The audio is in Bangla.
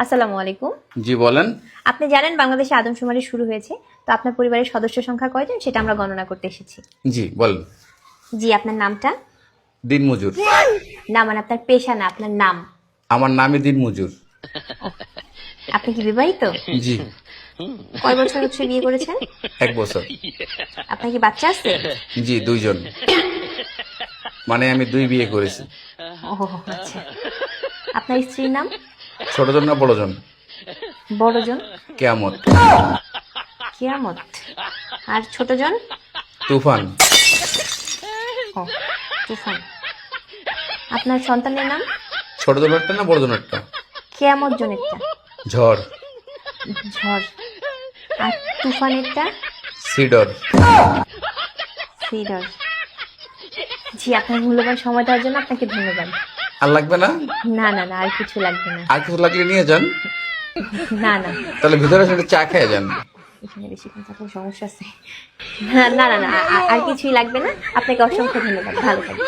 আসসালামু আলাইকুম। জি বলেন। আপনি জানেন বাংলাদেশে আদমশুমারি শুরু হয়েছে, তো আপনার পরিবারের সদস্য সংখ্যা কয়জন সেটা আমরা গণনা করতে এসেছি। জি বলেন। জি, আপনার নামটা? দিনমজুর। না, মানে আপনার পেশা না, আপনার নাম। আমার নামই দিনমজুর। আপনি কি বিবাহিত? জি। কয় বছর হচ্ছে বিয়ে করেছেন? 1 বছর। আপনার কি বাচ্চা আছে? জি 2 জন। মানে আমি 2 বিয়ে করেছি। ও আচ্ছা। আপনার স্ত্রীর নাম? ছোট জন না বড় জন? বড়জন? কেয়ামত। কিয়ামত। আর ছোটজন? তুফান। ও তুফান। আপনার সন্তানের নাম? ছোট জনেরটা না বড় জনেরটা? কিয়ামত জনেরটা? ঝড়। ঝড়। আর তুফানেরটা? সিডর। সিডর। জি, আপনার মূল্যবান সময় দেওয়ার জন্য আপনাকে ধন্যবাদ। আর লাগবে না? না না না, আর কিছু লাগবে না। আর কিছু লাগলে নিয়ে যান। না না, তাহলে ভিতরে এসে চা খেয়ে যান। এখানে বেশি থাকলে সমস্যা আছে। না না না, আর কিছুই লাগবে না। আপনাকে অসংখ্য ধন্যবাদ, ভালো থাকবেন।